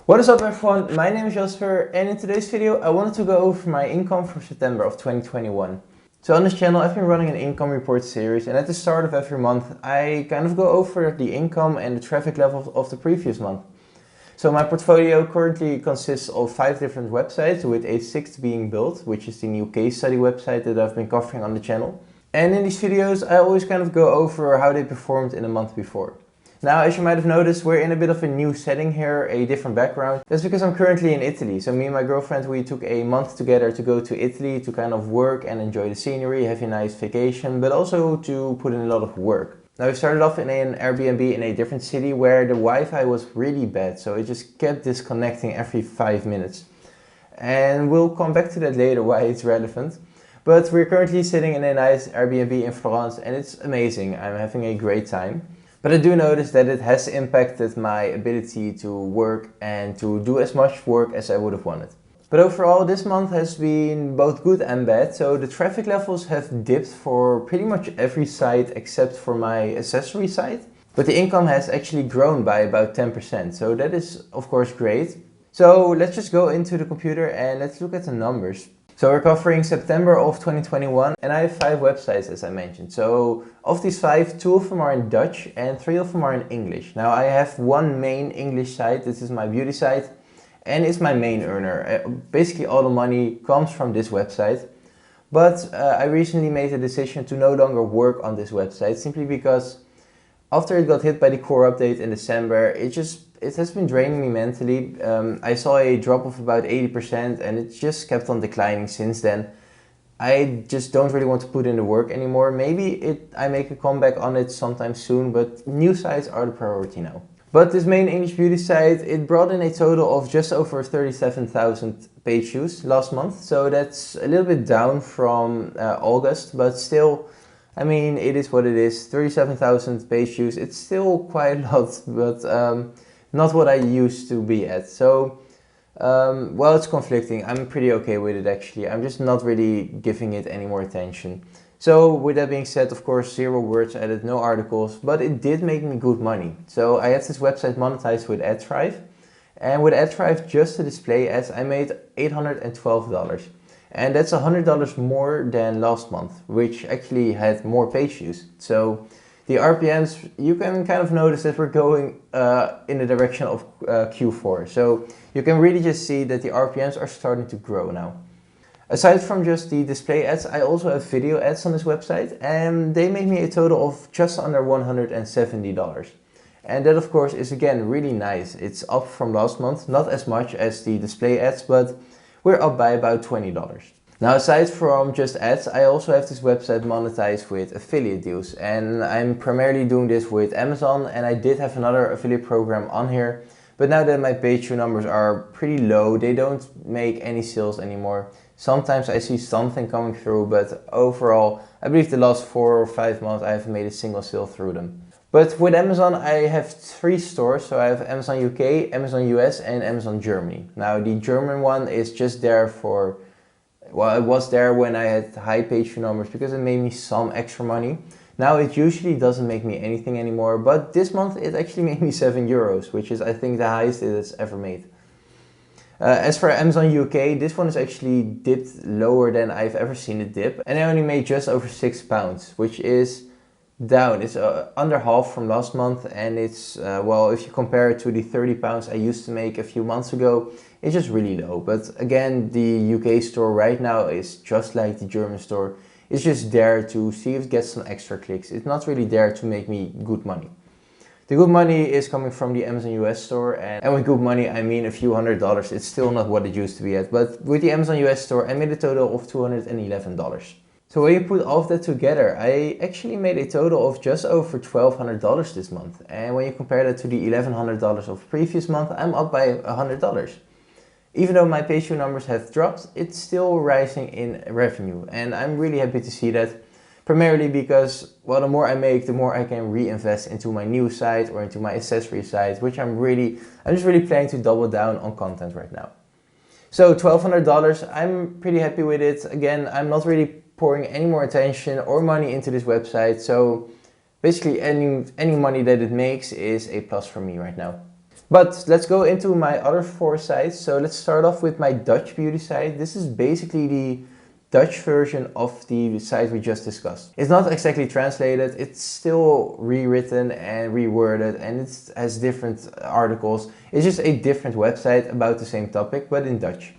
What is up everyone, my name is Jasper and in today's video I wanted to go over my income for September of 2021. So on this channel I've been running an income report series, and at the start of every month I kind of go over the income and the traffic level of the previous month. So my portfolio currently consists of 5 different websites, with a 6th being built, which is the new case study website that I've been covering on the channel. And in these videos I always kind of go over how they performed in the month before. Now, as you might have noticed, we're in a bit of a new setting here, a different background. That's because I'm currently in Italy. So me and my girlfriend, we took a month together to go to Italy to kind of work and enjoy the scenery, have a nice vacation, but also to put in a lot of work. Now, we started off in an Airbnb in a different city where the Wi-Fi was really bad, so it just kept disconnecting every 5 minutes. And we'll come back to that later, why it's relevant. But we're currently sitting in a nice Airbnb in Florence and it's amazing. I'm having a great time. But I do notice that it has impacted my ability to work and to do as much work as I would have wanted. But overall, this month has been both good and bad. So the traffic levels have dipped for pretty much every site except for my accessory site. But the income has actually grown by about 10%. So that is of course great. So let's just go into the computer and let's look at the numbers. So we're covering September of 2021 and I have 5 websites, as I mentioned. So of these 5, 2 of them are in Dutch and 3 of them are in English. Now I have one main English site, this is my beauty site, and it's my main earner. Basically all the money comes from this website. But I recently made the decision to no longer work on this website, simply because after it got hit by the core update in December, it has been draining me mentally. I saw a drop of about 80% and it just kept on declining since then. I just don't really want to put in the work anymore. Maybe I make a comeback on it sometime soon, but new sites are the priority now. But this main English beauty site, it brought in a total of just over 37,000 page views last month. So that's a little bit down from August, but still, I mean, it is what it is. 37,000 page views, it's still quite a lot, but not what I used to be at. So, well, it's conflicting. I'm pretty okay with it actually. I'm just not really giving it any more attention. So with that being said, of course, 0 words added, no articles, but it did make me good money. So I had this website monetized with AdThrive, and with AdThrive, just to display ads, I made $812. And that's $100 more than last month, which actually had more page views. So the RPMs, you can kind of notice that we're going in the direction of Q4. So you can really just see that the RPMs are starting to grow now. Aside from just the display ads, I also have video ads on this website, and they made me a total of just under $170. And that of course is again really nice. It's up from last month, not as much as the display ads, but we're up by about $20. Now, aside from just ads, I also have this website monetized with affiliate deals, and I'm primarily doing this with Amazon, and I did have another affiliate program on here, but now that my page view numbers are pretty low, they don't make any sales anymore. Sometimes I see something coming through, but overall, I believe the last 4 or 5 months I haven't made a single sale through them. But with Amazon, I have 3 stores. So I have Amazon UK, Amazon US and Amazon Germany. Now the German one is just there for, well, it was there when I had high page view numbers because it made me some extra money. Now it usually doesn't make me anything anymore, but this month it actually made me €7, which is I think the highest it has ever made. As for Amazon UK, this one is actually dipped lower than I've ever seen it dip, and I only made just over £6, which is down. It's under half from last month, and it's, well, if you compare it to the £30 I used to make a few months ago, it's just really low. But again, the UK store right now is just like the German store. It's just there to see if it gets some extra clicks. It's not really there to make me good money. The good money is coming from the Amazon US store, and with good money I mean a few $100s. It's still not what it used to be at, but with the Amazon US store I made a total of $211. So when you put all of that together, I actually made a total of just over $1,200 this month. And when you compare that to the $1,100 of the previous month, I'm up by $100. Even though my page view numbers have dropped, it's still rising in revenue, and I'm really happy to see that. Primarily because, well, the more I make, the more I can reinvest into my new site or into my accessory site, which I'm just really planning to double down on content right now. So $1,200, I'm pretty happy with it. Again, I'm not really pouring any more attention or money into this website, so basically any money that it makes is a plus for me right now. But let's go into my other 4 sites. So let's start off with my Dutch beauty site. This is basically the Dutch version of the site we just discussed. It's not exactly translated, it's still rewritten and reworded, and it has different articles. It's just a different website about the same topic, but in Dutch.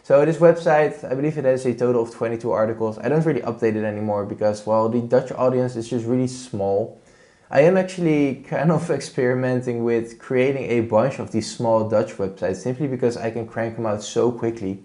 So this website, I believe it has a total of 22 articles. I don't really update it anymore because, well, the Dutch audience is just really small. I am actually kind of experimenting with creating a bunch of these small Dutch websites simply because I can crank them out so quickly,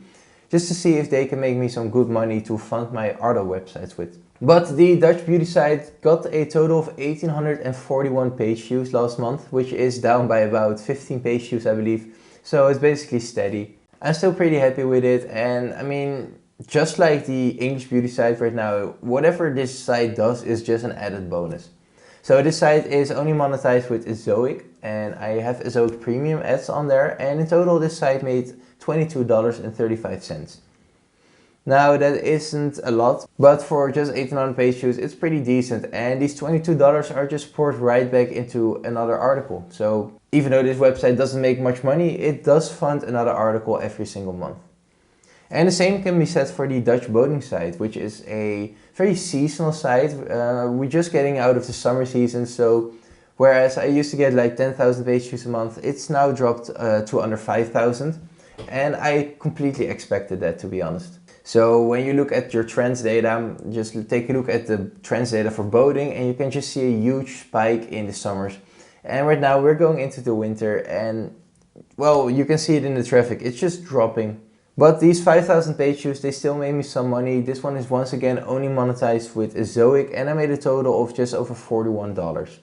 just to see if they can make me some good money to fund my other websites with. But the Dutch beauty site got a total of 1841 page views last month, which is down by about 15 page views, I believe. So it's basically steady. I'm still pretty happy with it, and I mean, just like the English beauty site right now, whatever this site does is just an added bonus. So this site is only monetized with Ezoic, and I have Ezoic premium ads on there, and in total this site made $22.35. Now that isn't a lot, but for just 1800 page views it's pretty decent, and these $22 are just poured right back into another article. So even though this website doesn't make much money, it does fund another article every single month. And the same can be said for the Dutch boating site, which is a very seasonal site. We're just getting out of the summer season, so whereas I used to get like 10,000 page views a month, it's now dropped to under 5,000. And I completely expected that, to be honest. So when you look at your trends data, just take a look at the trends data for boating, and you can just see a huge spike in the summers. And right now we're going into the winter, and well, you can see it in the traffic, it's just dropping. But these 5,000 page views, they still made me some money. This one is once again only monetized with Ezoic, and I made a total of just over $41.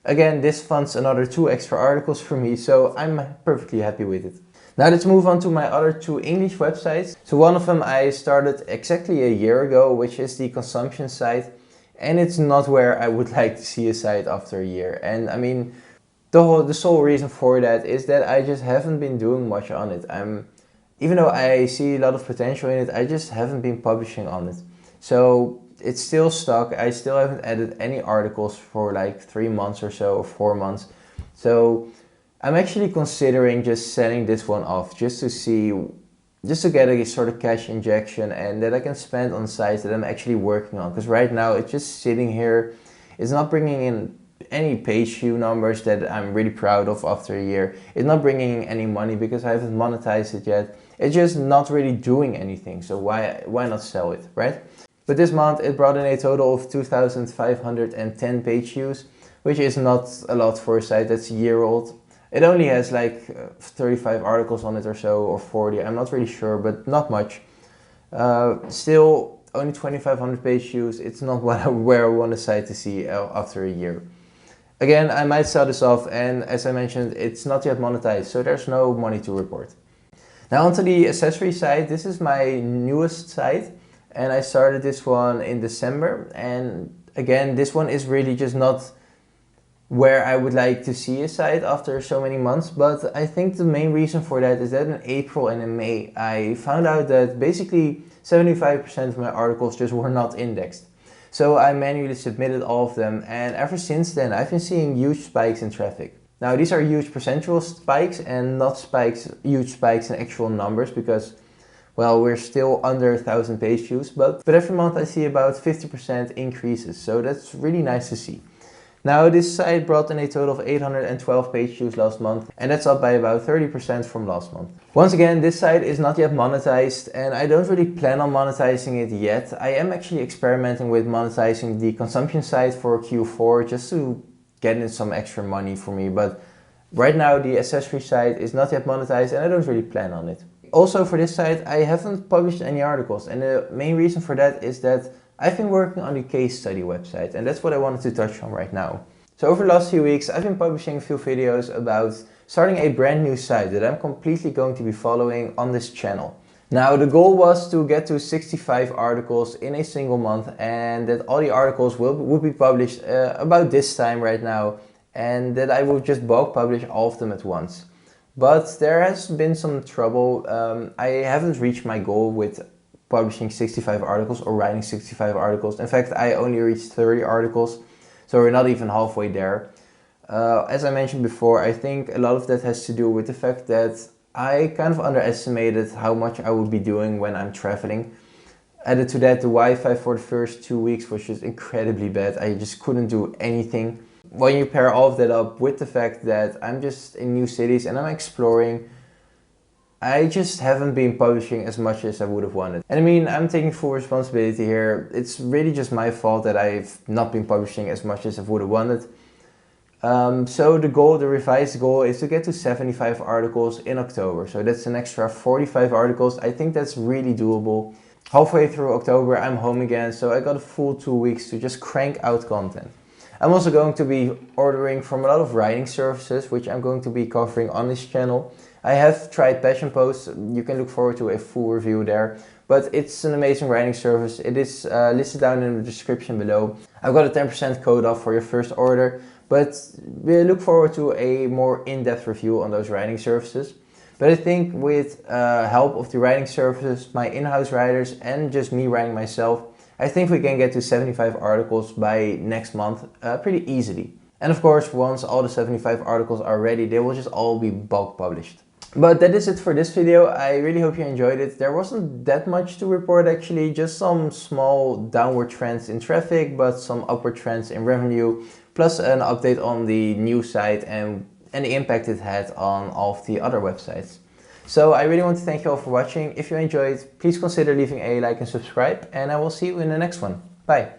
Again, this funds another 2 extra articles for me, so I'm perfectly happy with it. Now let's move on to my other 2 English websites. So one of them I started exactly a year ago, which is the consumption site. And it's not where I would like to see a site after a year. And I mean, the sole reason for that is that I just haven't been doing much on it. Even though I see a lot of potential in it, I just haven't been publishing on it. So it's still stuck. I still haven't added any articles for like 3 months or so, or 4 months. So I'm actually considering just selling this one off just to get a sort of cash injection, and that I can spend on sites that I'm actually working on. Because right now it's just sitting here. It's not bringing in any page view numbers that I'm really proud of after a year. It's not bringing in any money because I haven't monetized it yet. It's just not really doing anything. So why not sell it, right? But this month it brought in a total of 2,510 page views, which is not a lot for a site that's a year old. It only has like 35 articles on it or so, or 40, I'm not really sure, but not much. Still, only 2,500 page views. It's not where I want a site to see after a year. Again, I might sell this off, and as I mentioned, it's not yet monetized, so there's no money to report. Now onto the accessory site. This is my newest site, and I started this one in December. And again, this one is really just not where I would like to see a site after so many months, but I think the main reason for that is that in April and in May I found out that basically 75% of my articles just were not indexed. So I manually submitted all of them, and ever since then I've been seeing huge spikes in traffic. Now these are huge percentual spikes and not huge spikes in actual numbers, because well, we're still under 1,000 page views, but every month I see about 50% increases, so that's really nice to see. Now this site brought in a total of 812 page views last month, and that's up by about 30% from last month. Once again, this site is not yet monetized, and I don't really plan on monetizing it yet. I am actually experimenting with monetizing the consumption site for Q4 just to get in some extra money for me, but right now the accessory site is not yet monetized and I don't really plan on it. Also for this site I haven't published any articles, and the main reason for that is that I've been working on the case study website, and that's what I wanted to touch on right now. So over the last few weeks I've been publishing a few videos about starting a brand new site that I'm completely going to be following on this channel. Now the goal was to get to 65 articles in a single month, and that all the articles would be published about this time right now, and that I will just bulk publish all of them at once. But there has been some trouble. I haven't reached my goal with publishing 65 articles or writing 65 articles. In fact, I only reached 30 articles, so we're not even halfway there. As I mentioned before, I think a lot of that has to do with the fact that I kind of underestimated how much I would be doing when I'm traveling. Added to that, the Wi-Fi for the first 2 weeks was just incredibly bad. I just couldn't do anything. When you pair all of that up with the fact that I'm just in new cities and I'm exploring, I just haven't been publishing as much as I would have wanted. And I mean, I'm taking full responsibility here. It's really just my fault that I've not been publishing as much as I would have wanted. So the revised goal is to get to 75 articles in October. So that's an extra 45 articles. I think that's really doable. Halfway through October, I'm home again, so I got a full 2 weeks to just crank out content. I'm also going to be ordering from a lot of writing services, which I'm going to be covering on this channel. I have tried Passion Post. You can look forward to a full review there. But it's an amazing writing service. It is listed down in the description below. I've got a 10% code off for your first order. But we look forward to a more in-depth review on those writing services. But I think with help of the writing services, my in-house writers, and just me writing myself, I think we can get to 75 articles by next month pretty easily. And of course, once all the 75 articles are ready, they will just all be bulk published. But that is it for this video. I really hope you enjoyed it. There wasn't that much to report actually, just some small downward trends in traffic, but some upward trends in revenue, plus an update on the new site and the impact it had on all of the other websites. So I really want to thank you all for watching. If you enjoyed, please consider leaving a like and subscribe, and I will see you in the next one. Bye!